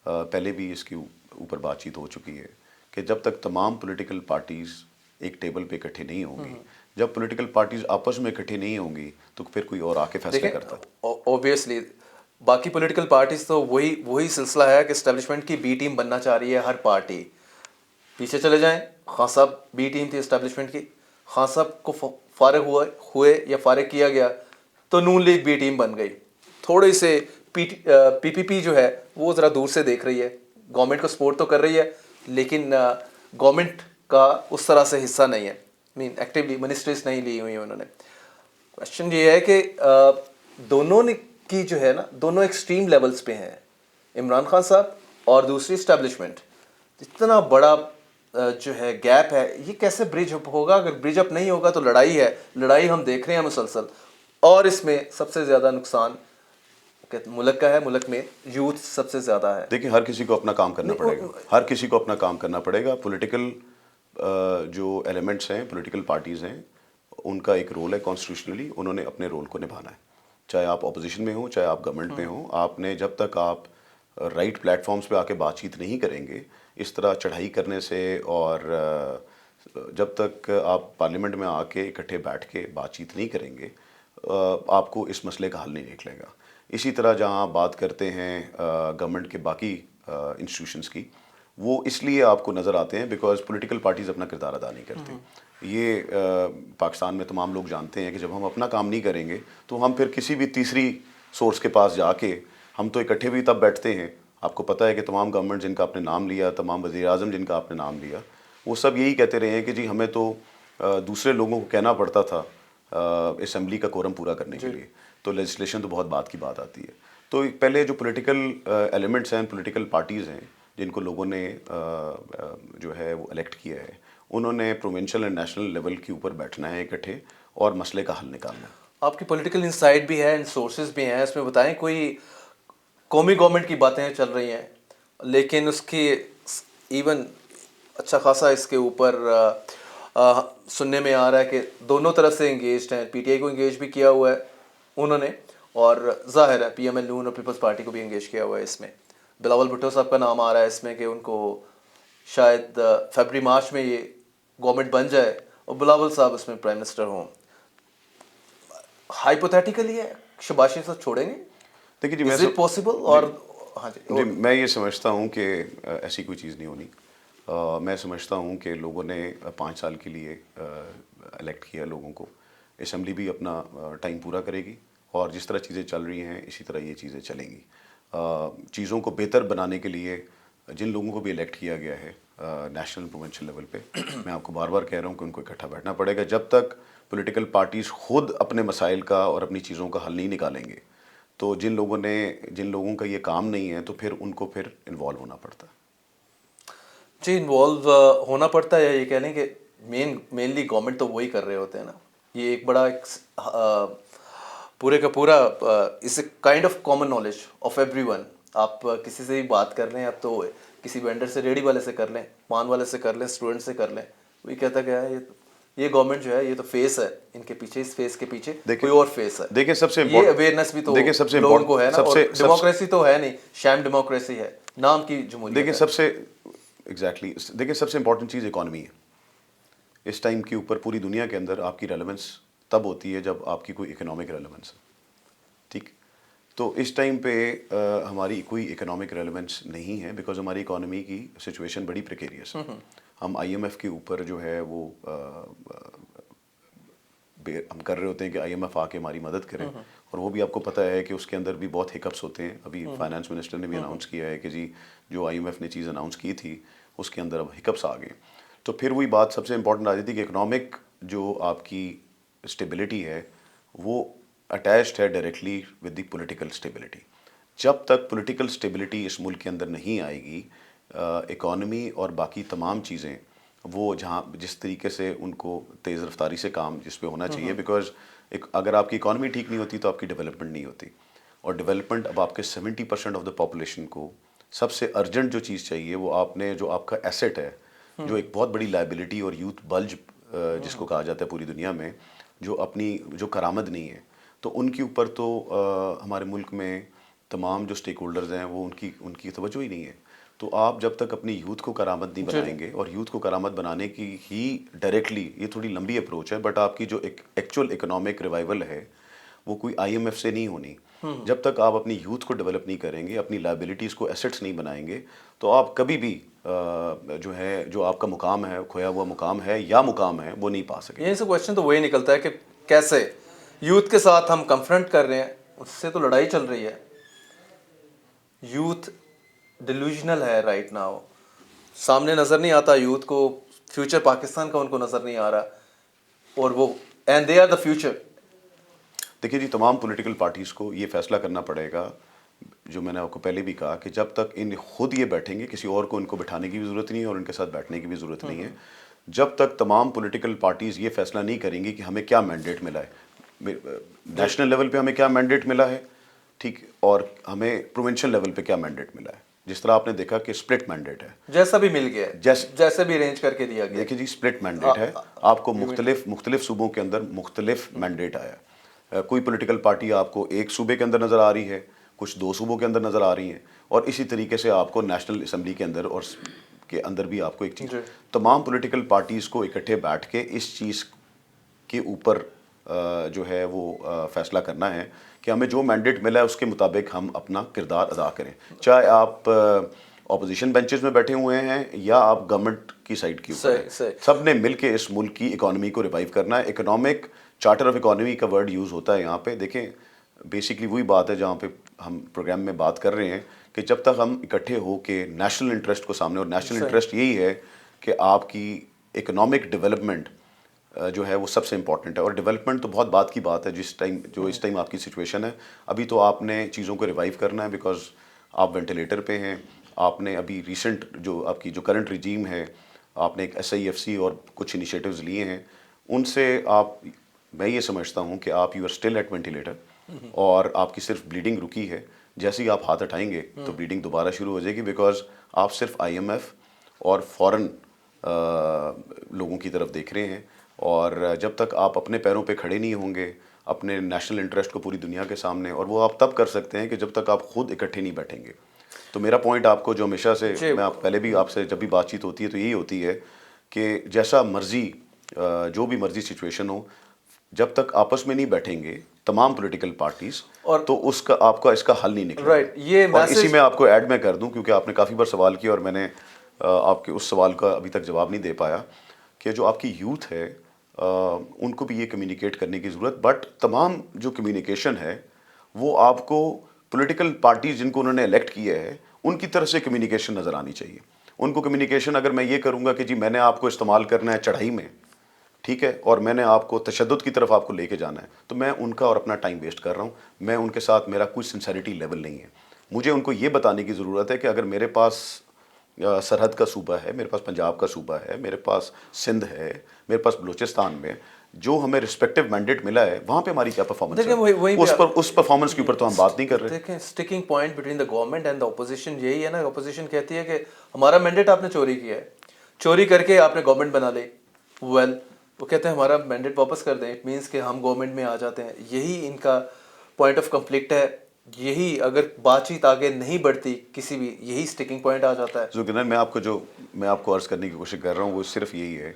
پہلے بھی اس کے اوپر بات چیت ہو چکی ہے کہ جب تک تمام پولیٹیکل پارٹیز ایک ٹیبل پہ اکٹھے نہیں ہوں گی, جب پولیٹیکل پارٹیز آپس میں اکٹھے نہیں ہوں گی تو پھر کوئی اور آ کے فیصلے کرتا ہے. اوبیسلی باقی پولیٹیکل پارٹیز تو وہی سلسلہ ہے کہ اسٹیبلشمنٹ کی بی ٹیم بننا چاہ رہی ہے ہر پارٹی. پیچھے چلے جائیں, خان صاحب بی ٹیم تھی اسٹیبلشمنٹ کی, خان صاحب کو فارغ ہوئے یا فارغ کیا گیا تو نون لیگ بی ٹیم بن گئی. تھوڑے سے پی پی جو ہے وہ ذرا دور سے دیکھ رہی ہے, گورنمنٹ کو سپورٹ تو کر رہی ہے لیکن گورنمنٹ کا اس طرح سے حصہ نہیں ہے, ایکٹیولی منسٹریز نہیں لی ہوئی انہوں نے. کوشچن یہ ہے کہ دونوں کی جو ہے نا دونوں ایکسٹریم لیولز پہ ہیں, عمران خان صاحب اور دوسری اسٹیبلشمنٹ. اتنا بڑا جو ہے گیپ ہے, یہ کیسے برج اپ ہوگا؟ اگر برج اپ نہیں ہوگا تو لڑائی ہے, لڑائی ہم دیکھ رہے ہیں مسلسل, اور اس میں سب سے زیادہ نقصان ملک کا ہے, ملک میں یوتھ سب سے زیادہ ہے. دیکھیں ہر کسی کو اپنا کام کرنا پڑے گا, ہر کسی کو اپنا کام کرنا پڑے گا. پولیٹیکل جو ایلیمنٹس ہیں, پولیٹیکل پارٹیز ہیں, ان کا ایک رول ہے کانسٹیٹیوشنلی, انہوں نے اپنے رول کو نبھانا ہے. چاہے آپ اپوزیشن میں ہوں چاہے آپ گورنمنٹ میں ہوں, آپ نے جب تک آپ رائٹ پلیٹ فارمز پہ آ کے بات چیت نہیں کریں گے, اس طرح چڑھائی کرنے سے, اور جب تک آپ پارلیمنٹ میں آ کے اکٹھے بیٹھ کے بات چیت نہیں کریں گے, آپ کو اس مسئلے کا حل نہیں نکلے گا. اسی طرح جہاں آپ بات کرتے ہیں گورنمنٹ کے باقی انسٹیٹیوشنس کی, وہ اس لیے آپ کو نظر آتے ہیں بیکاز پولیٹیکل پارٹیز اپنا کردار ادا نہیں کرتی. یہ پاکستان میں تمام لوگ جانتے ہیں کہ جب ہم اپنا کام نہیں کریں گے تو ہم پھر کسی بھی تیسری سورس کے پاس جا کے, ہم تو اکٹھے بھی تب بیٹھتے ہیں. آپ کو پتہ ہے کہ تمام گورنمنٹ جن کا آپ نے نام لیا, تمام وزیر اعظم جن کا آپ نے نام لیا, وہ سب یہی کہتے رہے ہیں کہ جی ہمیں تو دوسرے لوگوں کو کہنا پڑتا تھا اسمبلی کا کورم پورا کرنے کے لیے, تو لیجسلیشن تو بہت بات کی بات آتی ہے. تو پہلے جو پولیٹیکل ایلیمنٹس ہیں, پولیٹیکل پارٹیز ہیں, جن کو لوگوں نے جو ہے وہ الیکٹ کیا ہے, انہوں نے پروونشل اینڈ نیشنل لیول کے اوپر بیٹھنا ہے اکٹھے اور مسئلے کا حل نکالنا ہے. آپ کی پولیٹیکل انسائٹ بھی ہے, سورسز بھی ہیں, اس میں بتائیں کوئی قومی گورنمنٹ کی باتیں چل رہی ہیں لیکن اس کی ایون اچھا خاصا اس کے اوپر سننے میں آ رہا ہے کہ دونوں طرف سے انگیجڈ ہیں. پی ٹی آئی کو انگیج بھی کیا ہوا ہے انہوں نے, اور ظاہر ہے پی ایم ایل نون اور پیپلز پارٹی کو بھی انگیج کیا ہوا ہے. اس میں بلاول بھٹو صاحب کا نام آ رہا ہے اس میں کہ ان کو شاید فیبری مارچ میں یہ گورنمنٹ بن جائے اور بلاول صاحب اس میں پرائم منسٹر ہوں. ہائپوتھیٹیکلی ہے, شباز شریف صاحب چھوڑیں گے؟ دیکھیے جی, از اٹ پاسبل؟ اور ہاں جی, میں یہ سمجھتا ہوں کہ ایسی کوئی چیز نہیں ہونی. میں سمجھتا ہوں کہ لوگوں نے 5 سال کے لیے الیکٹ کیا لوگوں کو, اسمبلی بھی اپنا ٹائم پورا کرے گی, اور جس طرح چیزیں چل رہی ہیں اسی طرح یہ چیزیں چلیں گی. چیزوں کو بہتر بنانے کے لیے جن لوگوں کو بھی الیکٹ کیا گیا ہے نیشنل پروونشل لیول پہ, میں آپ کو بار بار کہہ رہا ہوں کہ ان کو اکٹھا بیٹھنا پڑے گا. جب تک پولیٹیکل پارٹیز خود اپنے مسائل کا اور اپنی چیزوں کا حل نہیں نکالیں گے, تو جن لوگوں کا یہ کام نہیں ہے تو پھر ان کو پھر انوالو ہونا پڑتا ہے. جی انوالو ہونا پڑتا ہے, یا یہ کہہ لیں کہ مینلی گورنمنٹ تو وہی کر رہے ہوتے ہیں نا. یہ ایک بڑا پورے کا پورا اس a kind of common knowledge of everyone. آپ کسی سے بھی بات کر لیں, اب تو کسی وینڈر سے, ریڑھی والے سے کر لیں, پان والے سے کر لیں, اسٹوڈنٹ سے کر لیں, وہی کہتا کہ یہ گورنمنٹ جو ہے یہ تو فیس ہے, ان کے پیچھے اس فیس کے پیچھے کوئی اور فیس ہے. دیکھیں سب سے یہ اویئرنیس بھی تو لوگوں کو ہے نا, اور ڈیموکریسی تو ہے نہیں, شام ڈیموکریسی ہے, نام کی جمہوریت ہے. دیکھیں سب سے ایگزیکٹلی دیکھیں سب سے امپورٹنٹ چیز اکانومی ہے. اس ٹائم کے اوپر پوری دنیا کے اندر آپ کی ریلیونس تب ہوتی ہے جب آپ کی کوئی اکنامک ریلیونس ہے, ٹھیک. تو اس ٹائم پہ ہماری کوئی اکنامک ریلیونس نہیں ہے بیکاز ہماری اکانومی کی سچویشن بڑی پریکیریس ہے. ہم آئی ایم ایف کے اوپر جو ہے وہ ہم کر رہے ہوتے ہیں کہ آئی ایم ایف آ کے ہماری مدد کرے, اور وہ بھی آپ کو پتہ ہے کہ اس کے اندر بھی بہت ہکپس ہوتے ہیں. ابھی فائنانس منسٹر نے بھی اناؤنس کیا ہے کہ جی جو آئی ایم ایف نے چیز اناؤنس کی تھی اس کے اندر اب ہکپس آ گئے. تو پھر وہی بات سب سے امپورٹنٹ آ جاتی ہے کہ اکنامک جو آپ کی اسٹیبلٹی ہے وہ اٹیچڈ ہے directly with the political stability. جب تک پولیٹیکل سٹیبلٹی اس ملک کے اندر نہیں آئے گی، اکانومی اور باقی تمام چیزیں وہ جہاں جس طریقے سے ان کو تیز رفتاری سے کام جس پہ ہونا چاہیے، بیکاز اگر آپ کی اکانومی ٹھیک نہیں ہوتی تو آپ کی ڈیولپمنٹ نہیں ہوتی، اور ڈیولپمنٹ اب آپ کے 70% آف دا پاپولیشن کو سب سے ارجنٹ جو چیز چاہیے وہ آپ نے جو آپ کا ایسٹ ہے، جو ایک بہت بڑی لائبلٹی اور یوتھ بلج جس کو کہا جاتا ہے پوری دنیا میں، جو اپنی جو کرامد نہیں ہے، تو ان کے اوپر تو ہمارے ملک میں تمام جو سٹیک ہولڈرز ہیں وہ ان کی توجہ ہی نہیں ہے۔ تو آپ جب تک اپنی یوتھ کو کرامت نہیں بنائیں گے، اور یوتھ کو کرامت بنانے کی ہی ڈائریکٹلی، یہ تھوڑی لمبی اپروچ ہے، بٹ آپ کی جو ایکچوئل اکنامک ریوائول ہے وہ کوئی IMF سے نہیں ہونی۔ جب تک آپ اپنی یوتھ کو ڈیولپ نہیں کریں گے، اپنی لائبلٹیز کو ایسٹس نہیں بنائیں گے، تو آپ کبھی بھی جو ہے جو آپ کا مقام ہے، کھویا ہوا مقام ہے یا مقام ہے، وہ نہیں پا سکیں۔ یہیں سے کویشچن تو وہی نکلتا ہے کہ کیسے یوتھ کے ساتھ ہم کنفرنٹ کر رہے ہیں، اس سے تو لڑائی چل رہی ہے۔ یوتھ ڈیلوژنل ہے رائٹ ناؤ، سامنے نظر نہیں آتا یوتھ کو، فیوچر پاکستان کا ان کو نظر نہیں آ رہا، اور وہ and they are the future. دیکھیے جی، تمام پولیٹیکل پارٹیز کو یہ فیصلہ کرنا پڑے گا، جو میں نے آپ کو پہلے بھی کہا، کہ جب تک ان خود یہ بیٹھیں گے، کسی اور کو ان کو بٹھانے کی بھی ضرورت نہیں ہے اور ان کے ساتھ بیٹھنے کی بھی ضرورت نہیں ہے، جب تک تمام پولیٹیکل پارٹیز یہ فیصلہ نہیں کریں گی کہ ہمیں کیا مینڈیٹ ملا ہے، نیشنل لیول پہ ہمیں کیا مینڈیٹ ملا ہے، ٹھیک، اور ہمیں پروونشل لیول پہ کیا مینڈیٹ ملا ہے۔ جس طرح آپ نے دیکھا کہ اسپلٹ مینڈیٹ ہے، جیسا بھی مل گیا ہے، جیسے بھی ارینج کر کے دیا گیا۔ دیکھیے جی، اسپلٹ مینڈیٹ ہے، آپ کو مختلف صوبوں کے اندر مختلف مینڈیٹ آیا۔ کوئی پولیٹیکل پارٹی آپ کو ایک صوبے کے اندر نظر آ رہی ہے، کچھ 2 صوبوں کے اندر نظر آ رہی ہیں، اور اسی طریقے سے آپ کو نیشنل اسمبلی کے اندر اور کے اندر بھی آپ کو ایک چیز، تمام پولیٹیکل پارٹیز کو اکٹھے بیٹھ کے اس چیز کے اوپر جو ہے وہ فیصلہ کرنا ہے کہ ہمیں جو مینڈیٹ ملا ہے اس کے مطابق ہم اپنا کردار ادا کریں، چاہے آپ اپوزیشن بینچز میں بیٹھے ہوئے ہیں یا آپ گورنمنٹ کی سائڈ کے اوپر ہیں، سب نے مل کے اس ملک کی اکانومی کو ریوائیو کرنا ہے۔ اکنامک چارٹر آف اکانومی کا ورڈ یوز ہوتا ہے یہاں پہ، دیکھیں بیسکلی وہی بات ہے جہاں پہ ہم پروگرام میں بات کر رہے ہیں، کہ جب تک ہم اکٹھے ہو کے نیشنل انٹرسٹ کو سامنے، اور نیشنل انٹرسٹ یہی ہے کہ آپ کی اکنامک ڈیولپمنٹ جو ہے وہ سب سے امپورٹنٹ ہے، اور ڈیولپمنٹ تو بہت بات کی بات ہے اس ٹائم آپ کی سچویشن ہے۔ ابھی تو آپ نے چیزوں کو ریوائیو کرنا ہے، بیکاز آپ وینٹیلیٹر پہ ہیں، آپ نے ابھی ریسنٹ جو آپ کی جو کرنٹ رجیم ہے، آپ نے ایک SIFC اور کچھ انیشیٹوز لیے ہیں، ان سے میں یہ سمجھتا ہوں کہ آپ you are still at ventilator, اور آپ کی صرف بلیڈنگ رکی ہے۔ جیسے ہی آپ ہاتھ اٹھائیں گے تو بلیڈنگ دوبارہ شروع ہو جائے گی، بیکاز آپ صرف IMF اور فورن لوگوں کی طرف دیکھ رہے ہیں، اور جب تک آپ اپنے پیروں پہ کھڑے نہیں ہوں گے، اپنے نیشنل انٹرسٹ کو پوری دنیا کے سامنے، اور وہ آپ تب کر سکتے ہیں کہ جب تک آپ خود اکٹھے نہیں بیٹھیں گے۔ تو میرا پوائنٹ آپ کو جو ہمیشہ سے میں پہلے بھی آپ سے جب بھی بات چیت ہوتی ہے تو یہی ہوتی ہے کہ جیسا مرضی جو بھی مرضی سچویشن ہو، جب تک آپس میں نہیں بیٹھیں گے تمام پولیٹیکل پارٹیز، تو اس کا آپ کا اس کا حل نہیں نکلے گا۔ اور اسی میں آپ کو ایڈ میں کر دوں، کیونکہ آپ نے کافی بار سوال کیا اور میں نے آپ کے اس سوال کا ابھی تک جواب نہیں دے پایا، کہ جو آپ کی یوتھ ہے ان کو بھی یہ کمیونیکیٹ کرنے کی ضرورت، بٹ تمام جو کمیونیکیشن ہے وہ آپ کو پولیٹیکل پارٹیز جن کو انہوں نے الیکٹ کیا ہے ان کی طرف سے کمیونیکیشن نظر آنی چاہیے۔ ان کو کمیونیکیشن اگر میں یہ کروں گا کہ جی میں نے آپ کو استعمال کرنا ہے چڑھائی میں، ٹھیک ہے، اور میں نے آپ کو تشدد کی طرف آپ کو لے کے جانا ہے، تو میں ان کا اور اپنا ٹائم ویسٹ کر رہا ہوں، میں ان کے ساتھ میرا کوئی سنسیریٹی لیول نہیں ہے۔ مجھے ان کو یہ بتانے کی ضرورت ہے کہ اگر میرے پاس سرحد کا صوبہ ہے، میرے پاس پنجاب کا صوبہ ہے، میرے پاس سندھ ہے، میرے پاس بلوچستان میں جو ہمیں رسپیکٹو مینڈیٹ ملا ہے، وہاں پہ ہماری کیا پرفارمنس ہے، اس پرفارمنس کے اوپر تو ہم بات نہیں کر رہے۔ دیکھیں sticking point between the government and the opposition یہی ہے نا، اپوزیشن کہتی ہے کہ ہمارا مینڈیٹ آپ نے چوری کیا ہے، چوری کر کے آپ نے گورنمنٹ بنا لی، ویل وہ کہتے ہیں ہمارا مینڈیٹ واپس کر دیں، اٹ مینس کہ ہم گورنمنٹ میں آ جاتے ہیں۔ یہی ان کا پوائنٹ آف کنفلکٹ ہے، یہی اگر بات چیت آگے نہیں بڑھتی کسی بھی، یہی اسٹکنگ پوائنٹ آ جاتا ہے۔ ذوالفقار، میں آپ کو عرض کرنے کی کوشش کر رہا ہوں وہ صرف یہی ہے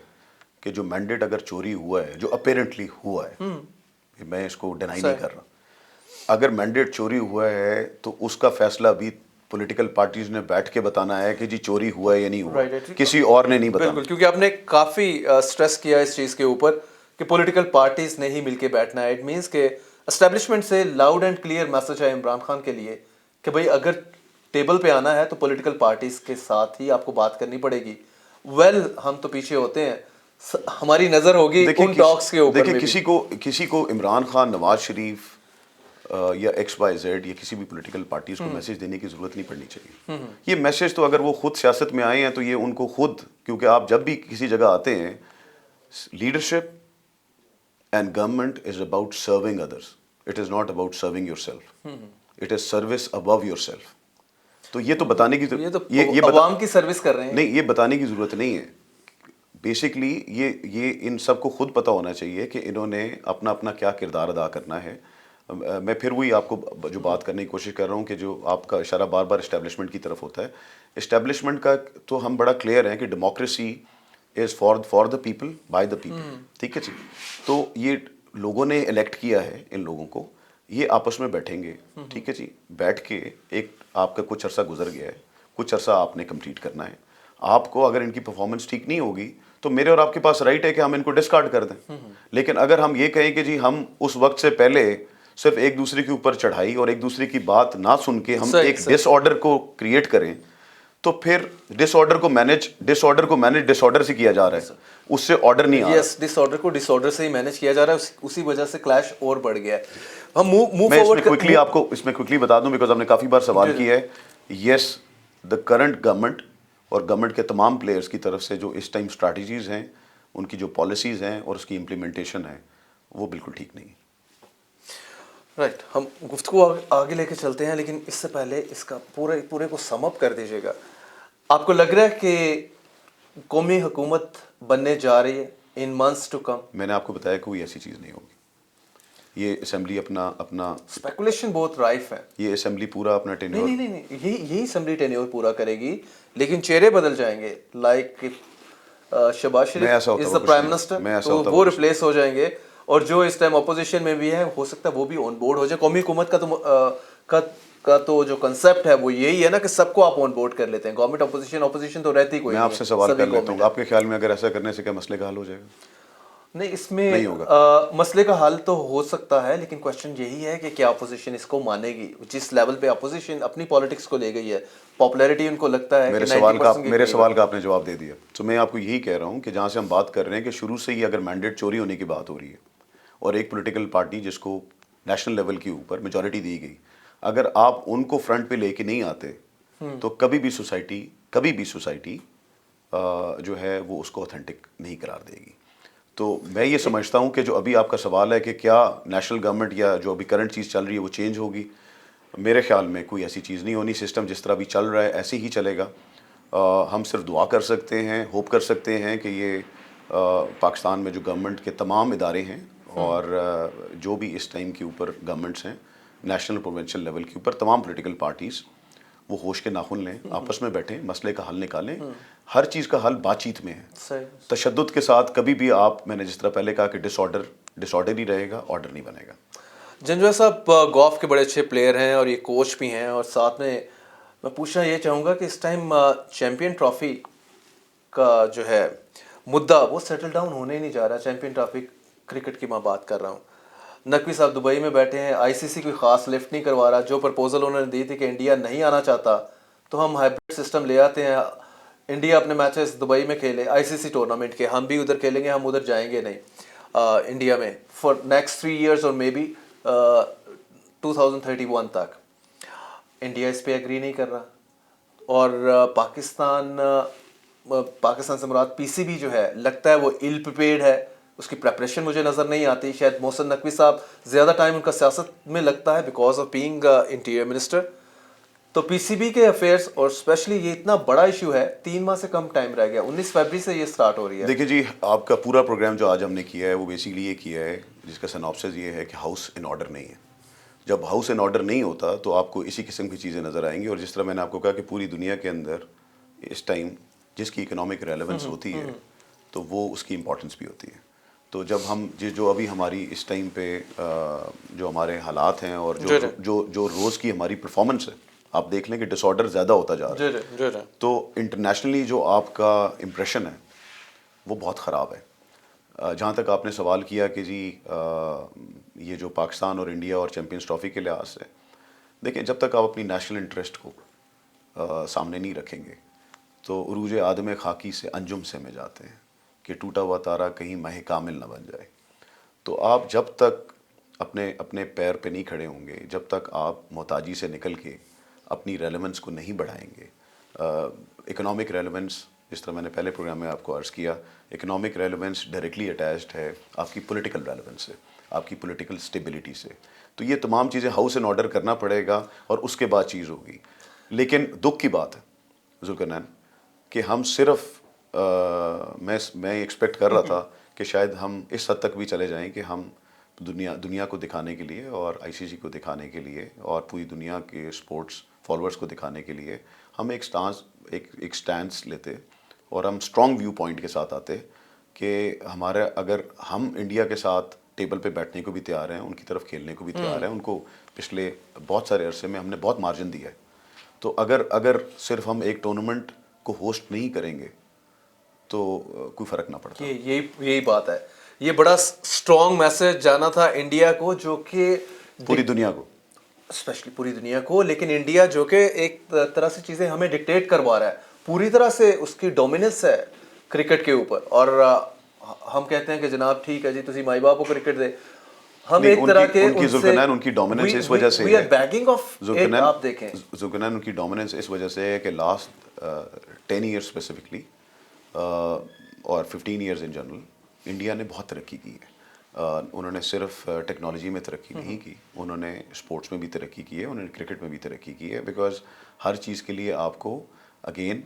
کہ جو مینڈیٹ اگر چوری ہوا ہے، جو اپیرنٹلی ہوا ہے، میں اس کو ڈینائی نہیں کر رہا، اگر مینڈیٹ چوری ہوا ہے تو اس کا فیصلہ بھی پولیٹیکل پارٹیز نے بیٹھ کے بتانا ہے کہ جی چوری ہوا ہے یا نہیں ہوا، کسی اور نے نہیں بتانا۔ بالکل، کیونکہ آپ نے کافی سٹریس کیا اس چیز کے اوپر کہ پولیٹیکل پارٹیز نے ہی مل کے بیٹھنا ہے۔ اٹ مینس کہ اسٹیبلشمنٹ سے لاؤڈ اینڈ کلیئر میسج ہے عمران خان کے لیے کہ بھائی اگر ٹیبل پہ آنا ہے تو پولیٹیکل پارٹیز کے ساتھ ہی آپ کو بات کرنی پڑے گی۔ ویل ہم تو پیچھے ہوتے ہیں، ہماری نظر ہوگی ان ٹاکس کے اوپر۔ دیکھیں کسی کو عمران خان، نواز شریف یا ایکس وائی زیڈ یا کسی بھی پولیٹیکل پارٹیز کو میسج دینے کی ضرورت نہیں پڑنی چاہیے. یہ میسج تو اگر وہ خود سیاست میں آئے ہیں تو یہ ان کو خود, کیونکہ آپ جب بھی کسی جگہ آتے ہیں, leadership and government is about serving others, it is not about serving yourself, it is service above yourself. تو یہ تو بتانے کی یہ عوام کی سروس کر رہے ہیں. نہیں, یہ بتانے کی ضرورت نہیں ہے. بیسکلی یہ ان سب کو خود پتہ ہونا چاہیے کہ انہوں نے اپنا اپنا کیا کردار ادا کرنا ہے. میں پھر وہی آپ کو جو بات کرنے کی کوشش کر رہا ہوں کہ جو آپ کا اشارہ بار بار اسٹیبلشمنٹ کی طرف ہوتا ہے, اسٹیبلشمنٹ کا تو ہم بڑا کلیئر ہیں کہ democracy is for the people by the people. ٹھیک ہے جی. تو یہ لوگوں نے الیکٹ کیا ہے ان لوگوں کو, یہ آپس میں بیٹھیں گے. ٹھیک ہے جی. بیٹھ کے ایک آپ کا کچھ عرصہ گزر گیا ہے, کچھ عرصہ آپ نے کمپلیٹ کرنا ہے. آپ کو اگر ان کی پرفارمنس ٹھیک نہیں ہوگی تو میرے اور آپ کے پاس رائٹ ہے کہ ہم ان کو ڈسکارڈ کر دیں. لیکن اگر ہم یہ کہیں کہ جی ہم اس وقت سے پہلے صرف ایک دوسرے کے اوپر چڑھائی اور ایک دوسرے کی بات نہ سن کے ہم ایک ڈس آرڈر کو کریٹ کریں, تو پھر ڈس آرڈر کو مینج ڈس آرڈر سے کیا جا رہا ہے, اس سے آرڈر نہیں آ رہا. یس, ڈس آرڈر کو ڈس آرڈر سے ہی مینج کیا جا رہا ہے, اسی وجہ سے کلیش اور بڑھ گیا ہے. ہم موو میں فارورڈ آپ کو اس میں کوئکلی بتا دوں, بیکاز ہم نے کافی بار سوال کیا ہے. یس, دا کرنٹ گورنمنٹ اور گورنمنٹ کے تمام پلیئرز کی طرف سے جو اس ٹائم اسٹریٹجیز ہیں, ان کی جو پالیسیز ہیں اور اس کی امپلیمنٹیشن ہے, وہ بالکل ٹھیک نہیں ہے. رائٹ, ہم گفتگو آگے لے کے چلتے ہیں, لیکن اس سے پہلے اس کا پورے کو سم اپ کر دیجیے گا. آپ کو لگ رہا ہے کہ قومی حکومت بننے جا رہی ہے ان منتھس ٹو کم؟ میں نے آپ کو بتایا کوئی ایسی چیز نہیں ہوگی. یہ اسمبلی اپنا اسپیکولیشن بہت رائف ہے. یہ اسمبلی پورا اپنا ٹینیور نہیں, یہی اسمبلی ٹینیور پورا کرے گی, لیکن چہرے بدل جائیں گے. Like Shahbaz Sharif is the prime minister, تو وہ ریپلیس ہو جائیں گے, اور جو اس ٹائم اپوزیشن میں بھی ہے ہو سکتا ہے وہ بھی آن بورڈ ہو جائے. قومی حکومت کا تو جو کنسیپٹ ہے وہ یہی ہے نا کہ سب کو آپ آن بورڈ کر لیتے ہیں. گورنمنٹ اپوزیشن تو رہتی کوئی نہیں. میں آپ سے سوال کر لیتا ہوں, آپ کے خیال میں اگر ایسا کرنے سے کیا مسئلے کا حل ہو جائے گا؟ نہیں, اس میں مسئلے کا حل تو ہو سکتا ہے, لیکن کوشچن یہی ہے کہ کیا اپوزیشن اس کو مانے گی. جس لیول پہ اپوزیشن اپنی پالیٹکس کو لے گئی ہے, پاپولیرٹی ان کو لگتا ہے. میرے سوال کا آپ نے جواب دے دیا. تو میں آپ کو یہی کہہ رہا ہوں کہ جہاں سے ہم بات کر رہے ہیں کہ شروع سے ہی اگر مینڈیٹ چوری ہونے کی بات ہو رہی ہے, اور ایک پولیٹیکل پارٹی جس کو نیشنل لیول کے اوپر میجورٹی دی گئی, اگر آپ ان کو فرنٹ پہ لے کے نہیں آتے تو کبھی بھی سوسائٹی جو ہے وہ اس کو اوتھینٹک نہیں قرار دے گی. تو میں یہ سمجھتا ہوں کہ جو ابھی آپ کا سوال ہے کہ کیا نیشنل گورنمنٹ یا جو ابھی کرنٹ چیز چل رہی ہے وہ چینج ہوگی, میرے خیال میں کوئی ایسی چیز نہیں ہونی. سسٹم جس طرح ابھی چل رہا ہے ایسے ہی چلے گا. ہم صرف دعا کر سکتے ہیں, ہوپ کر سکتے ہیں کہ یہ پاکستان میں جو گورنمنٹ کے تمام ادارے ہیں اور جو بھی اس ٹائم کے اوپر گورنمنٹس ہیں نیشنل پروونشل لیول کے اوپر, تمام پولیٹیکل پارٹیز وہ ہوش کے ناخن لیں, آپس میں بیٹھیں, مسئلے کا حل نکالیں. ہر چیز کا حل بات چیت میں ہے. تشدد کے ساتھ کبھی بھی آپ, میں نے جس طرح پہلے کہا کہ ڈس آرڈر ہی رہے گا, آرڈر نہیں بنے گا. جنجوعہ صاحب گولف کے بڑے اچھے پلیئر ہیں اور یہ کوچ بھی ہیں, اور ساتھ میں پوچھنا یہ چاہوں گا کہ اس ٹائم چیمپئن ٹرافی کا جو ہے مدعا وہ سیٹل ڈاؤن ہونے ہی نہیں جا رہا. چیمپئن ٹرافی کرکٹ کی میں بات کر رہا ہوں. نقوی صاحب دبئی میں بیٹھے ہیں, آئی سی سی کوئی خاص لفٹ نہیں کروا رہا. جو پرپوزل انہوں نے دی تھی کہ انڈیا نہیں آنا چاہتا تو ہم ہائبرڈ سسٹم لے آتے ہیں, انڈیا اپنے میچز دبئی میں کھیلے, آئی سی سی ٹورنامنٹ کے, ہم بھی ادھر کھیلیں گے, ہم ادھر جائیں گے نہیں انڈیا میں فار نیکسٹ 3 ایئرس اور مے بی 2031 تک. انڈیا اس پہ ایگری نہیں کر رہا, اور پاکستان سے مراد پی سی بی جو ہے لگتا ہے وہ ایل پریپیئرڈ ہے. اس کی پریپریشن مجھے نظر نہیں آتی. شاید محسن نقوی صاحب زیادہ ٹائم ان کا سیاست میں لگتا ہے because of being interior minister. تو پی سی بی کے افیئرس, اور اسپیشلی یہ اتنا بڑا ایشو ہے, 3 ماہ سے کم ٹائم رہ گیا, 19 فیبری سے یہ سٹارٹ ہو رہی ہے. دیکھیے جی, آپ کا پورا پروگرام جو آج ہم نے کیا ہے وہ بیسیکلی یہ کیا ہے جس کا سناپسس یہ ہے کہ ہاؤس ان آرڈر نہیں ہے. جب ہاؤس ان آرڈر نہیں ہوتا تو آپ کو اسی قسم کی چیزیں نظر آئیں گی. اور جس طرح میں نے آپ کو کہا کہ پوری دنیا کے اندر اس ٹائم جس کی اکنامک ریلیونس ہوتی ہے تو وہ اس کی امپورٹنس بھی ہوتی ہے. تو جب ہم جو ابھی ہماری اس ٹائم پہ جو ہمارے حالات ہیں اور جو روز کی ہماری پرفارمنس ہے, آپ دیکھ لیں کہ ڈس آرڈر زیادہ ہوتا جا رہا ہے. تو انٹرنیشنلی جو آپ کا امپریشن ہے وہ بہت خراب ہے. جہاں تک آپ نے سوال کیا کہ جی یہ جو پاکستان اور انڈیا اور چیمپئنز ٹرافی کے لحاظ سے, دیکھیں جب تک آپ اپنی نیشنل انٹرسٹ کو سامنے نہیں رکھیں گے تو عروج آدم خاکی سے انجم سے میں جاتے ہیں کہ ٹوٹا ہوا تارا کہیں ماہ کامل نہ بن جائے. تو آپ جب تک اپنے پیر پہ نہیں کھڑے ہوں گے جب تک آپ محتاجی سے نکل کے اپنی ریلیونس کو نہیں بڑھائیں گے. اکنامک ریلیونس، جس طرح میں نے پہلے پروگرام میں آپ کو عرض کیا، اکنامک ریلیونس ڈائریکٹلی اٹیچڈ ہے آپ کی پولیٹیکل ریلیونس سے، آپ کی پولیٹیکل اسٹیبلٹی سے. تو یہ تمام چیزیں ہاؤس اینڈ آرڈر کرنا پڑے گا اور اس کے بعد چیز ہوگی. لیکن دکھ کی بات ہے ذوالقرنین کہ ہم صرف میں ایکسپیکٹ کر رہا تھا کہ شاید ہم اس حد تک بھی چلے جائیں کہ ہم دنیا کو دکھانے کے لیے اور آئی سی سی کو دکھانے کے لیے اور پوری دنیا کے اسپورٹس فالوورس کو دکھانے کے لیے ہم ایک سٹانس لیتے اور ہم اسٹرانگ ویو پوائنٹ کے ساتھ آتے کہ ہمارا، اگر ہم انڈیا کے ساتھ ٹیبل پہ بیٹھنے کو بھی تیار ہیں، ان کی طرف کھیلنے کو بھی تیار ہیں، ان کو پچھلے بہت سارے عرصے میں ہم نے بہت مارجن دیا ہے. تو اگر صرف ہم ایک ٹورنامنٹ کو ہوسٹ نہیں کریں گے تو کوئی فرق نہ پڑتا. یہی بات ہے. یہ بڑا اسٹرانگ میسج جانا تھا انڈیا کو، جو کہ پوری دنیا کو، اسپیشلی پوری دنیا کو. لیکن انڈیا جو کہ ایک طرح سے چیزیں ہمیں ڈکٹیٹ کروا رہا ہے، پوری طرح سے اس کی ڈومیننس ہے کرکٹ کے اوپر. اور ہم کہتے ہیں کہ جناب ٹھیک ہے جی تسی مائی باپ کو کرکٹ دے. ہم ایک طرح کے ان کی ڈومیننس اس وجہ سے وی آر بیگنگ آف. آپ دیکھیں ذوالقرنین، ان کی ڈومیننس اس وجہ سے ہے کہ لاسٹ 10 ایئر اسپیسیفکلی اور 15 ایئرز ان جنرل انڈیا نے بہت ترقی کی ہے. انہوں نے صرف ٹیکنالوجی میں ترقی نہیں کی، انہوں نے اسپورٹس میں بھی ترقی کی ہے، انہوں نے کرکٹ میں بھی ترقی کی ہے. بیکاز ہر چیز کے لیے آپ کو اگین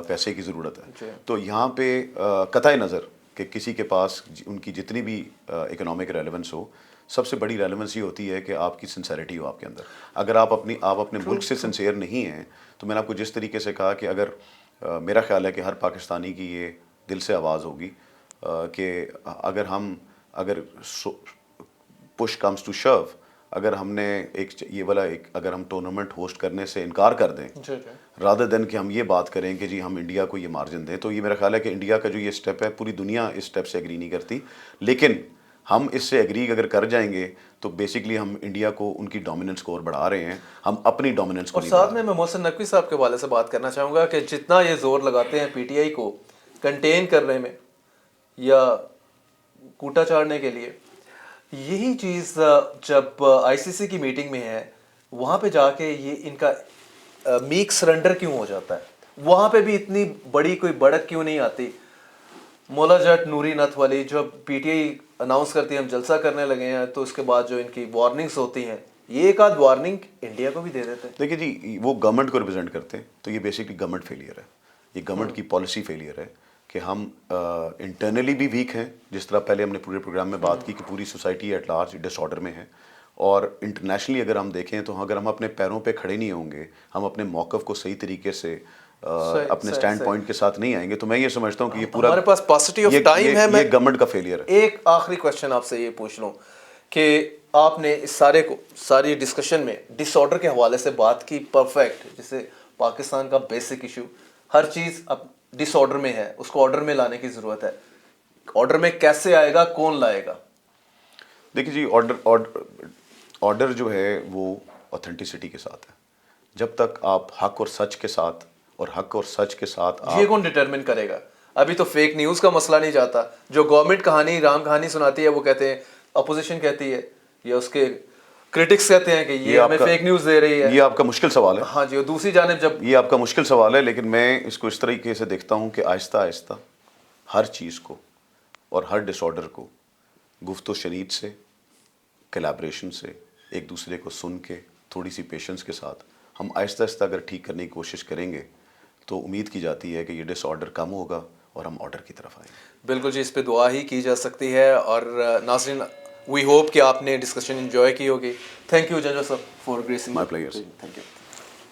پیسے کی ضرورت ہے. تو یہاں پہ قطع نظر کہ کسی کے پاس ان کی جتنی بھی اکنامک ریلیونس ہو، سب سے بڑی ریلیونس یہ ہوتی ہے کہ آپ کی سنسیریٹی ہو آپ کے اندر. اگر آپ اپنے ملک سے سنسیئر نہیں ہیں، تو میں نے آپ کو جس طریقے سے کہا کہ اگر میرا خیال ہے کہ ہر پاکستانی کی یہ دل سے آواز ہوگی کہ اگر پش کمز ٹو شو، اگر ہم نے اگر ہم ٹورنامنٹ ہوسٹ کرنے سے انکار کر دیں رادر دین کہ ہم یہ بات کریں کہ جی ہم انڈیا کو یہ مارجن دیں، تو یہ میرا خیال ہے کہ انڈیا کا جو یہ اسٹیپ ہے، پوری دنیا اس اسٹیپ سے ایگری نہیں کرتی. لیکن ہم اس سے ایگری اگر کر جائیں گے تو بیسکلی ہم انڈیا کو ان کی ڈومیننس کو اور بڑھا رہے ہیں، ہم اپنی ڈومیننس کو نہیں بڑھا رہے. اور ساتھ میں محسن نقوی صاحب کے حوالے سے بات کرنا چاہوں گا کہ جتنا یہ زور لگاتے ہیں پی ٹی آئی کو کنٹین کرنے میں یا کوٹا چاڑنے کے لیے، یہی چیز جب آئی سی سی کی میٹنگ میں ہے وہاں پہ جا کے یہ ان کا میک سرنڈر کیوں ہو جاتا ہے؟ وہاں پہ بھی اتنی بڑی کوئی بڑک کیوں نہیں آتی؟ مولا جٹ نوری نتھ والی جب پی ٹی آئی اناؤنس کرتی ہے ہم جلسہ کرنے لگے ہیں، تو اس کے بعد جو ان کی وارننگس ہوتی ہیں، یہ ایک آدھ وارننگ انڈیا کو بھی دے دیتے ہیں. دیکھیے جی، وہ گورنمنٹ کو ریپرزینٹ کرتے ہیں، تو یہ بیسکلی گورنمنٹ فیلئر ہے، یہ گورنمنٹ کی پالیسی فیلئر ہے کہ ہم انٹرنلی بھی ویک ہیں. جس طرح پہلے ہم نے پورے پروگرام میں بات کی کہ پوری society at large disorder میں ہے، اور انٹرنیشنلی اگر ہم دیکھیں تو اگر ہم اپنے پیروں پہ کھڑے نہیں ہوں گے، ہم اپنے موقف کو صحیح طریقے سے اپنے سٹینڈ پوائنٹ کے ساتھ نہیں آئیں گے، تو میں یہ سمجھتا ہوں کہ یہ پورا ہمارے پاس پاسٹی آف ٹائم ہے. یہ گورنمنٹ کا فیلئر ہے. ایک آخری کوشچن آپ سے یہ پوچھ لوں کہ آپ نے اس ساری ڈسکشن میں ڈس آرڈر کے حوالے سے بات کی پرفیکٹ، جسے پاکستان کا بیسک ایشو، ہر چیز اب ڈس آرڈر میں ہے، اس کو آرڈر میں لانے کی ضرورت ہے. آرڈر میں کیسے آئے گا، کون لائے گا؟ دیکھیے جی، آرڈر جو ہے وہ اوتھینٹسٹی کے ساتھ ہے. جب تک آپ حق اور سچ کے ساتھ یہ کون ڈٹرمن کرے گا؟ ابھی تو فیک نیوز کا مسئلہ نہیں جاتا. جو گورنمنٹ رام کہانی سناتی ہے وہ کہتے ہیں، اپوزیشن کہتی ہے یا اس کے کرٹکس کہتے ہیں کہ یہ ہمیں فیک نیوز دے رہی ہے. یہ آپ کا مشکل سوال ہے. ہاں جی. اور دوسری جانب جب یہ آپ کا مشکل سوال ہے، لیکن میں اس کو اس طریقے سے دیکھتا ہوں کہ آہستہ آہستہ ہر چیز کو اور ہر ڈس آرڈر کو گفت و شنید سے، کلیبریشن سے، ایک دوسرے کو سن کے، تھوڑی سی پیشنس کے ساتھ ہم آہستہ آہستہ اگر ٹھیک کرنے کی کوشش کریں گے تو امید کی جاتی ہے کہ یہ ڈس آرڈر کم ہوگا اور ہم آرڈر کی طرف آئیں گے. بالکل جی، اس پہ دعا ہی کی جا سکتی ہے. اور ناظرین، وی ہوپ کہ آپ نے ڈسکشن انجوائے کی ہوگی. تھینک یو جنرل صاحب for greasing. My players. Thank you.